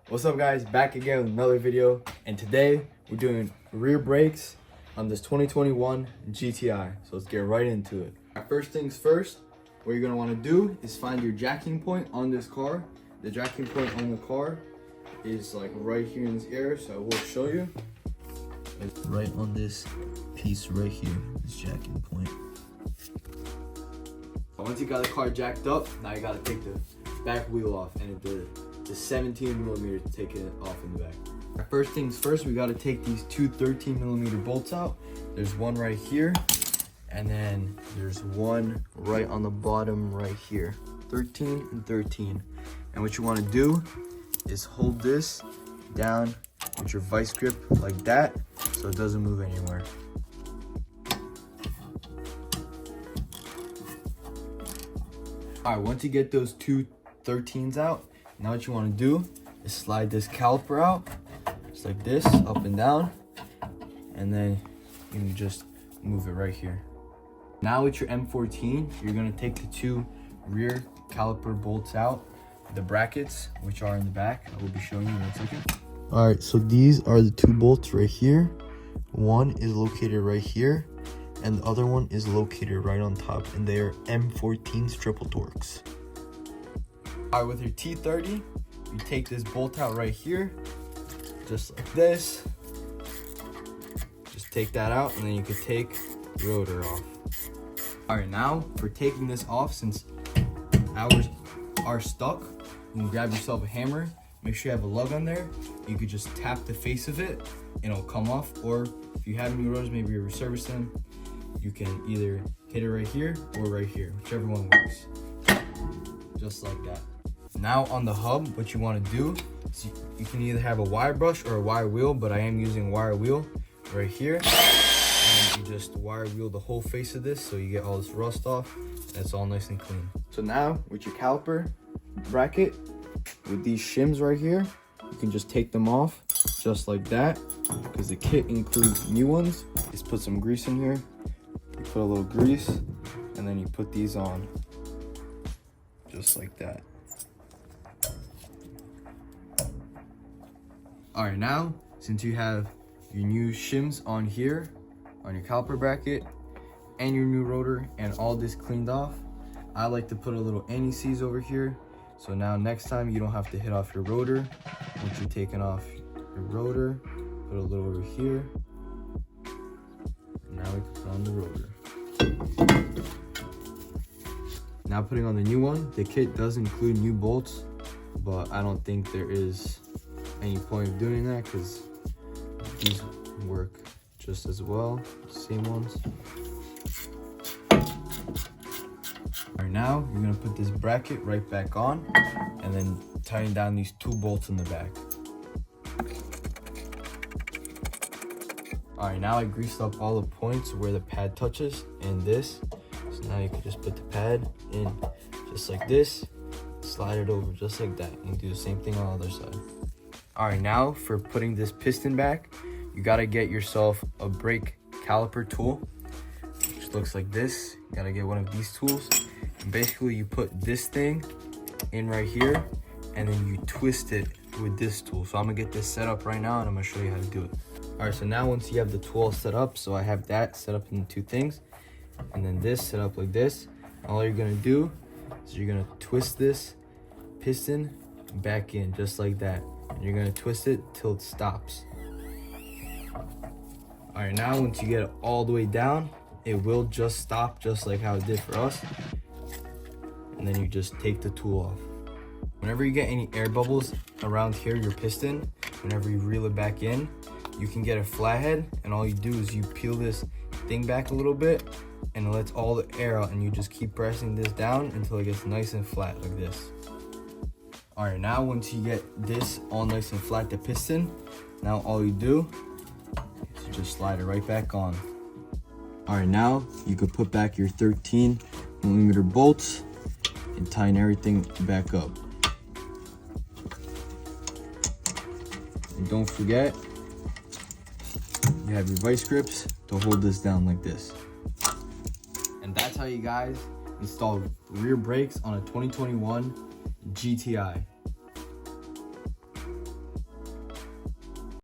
What's up guys, back again with another video, and today we're doing rear brakes on this 2021 GTI. So let's get right into it. First things first, what you're going to want to do is find your jacking point on this car. The jacking point on the car is like right here in this area, so I will show you. It's right on this piece right here, this jacking point. Once you got the car jacked up, now you got to take the back wheel off and the 17mm to take it off in the back. First things first, we got to take these two 13mm bolts out. There's one right here, and then there's one right on the bottom right here. 13 and 13. And what you want to do is hold this down with your vice grip like that, so it doesn't move anywhere. Alright, once you get those two 13s out, now what you want to do is slide this caliper out, just like this, up and down, and then you can just move it right here. Now with your M14, you're going to take the two rear caliper bolts out, the brackets, which are in the back. I will be showing you in a second. Alright, so these are the two bolts right here. One is located right here, and the other one is located right on top, and they are M14's triple Torx. Alright, with your T30, you take this bolt out right here, just like this. Just take that out, and then you can take the rotor off. Alright, now for taking this off, since ours are stuck, you can grab yourself a hammer, make sure you have a lug on there. You could just tap the face of it, and it'll come off, or if you have new rotors, maybe you resurface them, you can either hit it right here or right here, whichever one works. Just like that. Now on the hub, what you want to do is you can either have a wire brush or a wire wheel, but I am using wire wheel right here. And you just wire wheel the whole face of this so you get all this rust off, and it's all nice and clean. So now with your caliper bracket, with these shims right here, you can just take them off just like that, because the kit includes new ones. Just put some grease in here, you put a little grease, and then you put these on just like that. Alright, now since you have your new shims on here, on your caliper bracket, and your new rotor, and all this cleaned off, I like to put a little anti-seize over here. So now next time you don't have to hit off your rotor. Once you're taking off your rotor, put a little over here. And now we can put on the rotor. Now putting on the new one, the kit does include new bolts, but I don't think there is any point of doing that because these work just as well, same ones. Alright, now you're gonna put this bracket right back on and then tighten down these two bolts in the back. Alright, now I greased up all the points where the pad touches and this. So now you can just put the pad in just like this, slide it over just like that, and do the same thing on the other side. Alright, now for putting this piston back, you gotta get yourself a brake caliper tool, which looks like this. You gotta get one of these tools. And basically you put this thing in right here, and then you twist it with this tool. So I'm gonna get this set up right now, and I'm gonna show you how to do it. Alright, so now once you have the tool set up, so I have that set up in the two things, and then this set up like this, all you're gonna do is you're gonna twist this piston back in just like that, and you're gonna twist it till it stops. Alright, now once you get it all the way down, it will just stop just like how it did for us, and then you just take the tool off. Whenever you get any air bubbles around here, your piston, whenever you reel it back in, you can get a flathead, and all you do is you peel this thing back a little bit, and it lets all the air out, and you just keep pressing this down until it gets nice and flat like this. Alright, now once you get this all nice and flat, the piston, now all you do is just slide it right back on. Alright, now you could put back your 13mm bolts and tighten everything back up. And don't forget, you have your vice grips to hold this down like this. And that's how you guys install rear brakes on a 2021 GTI.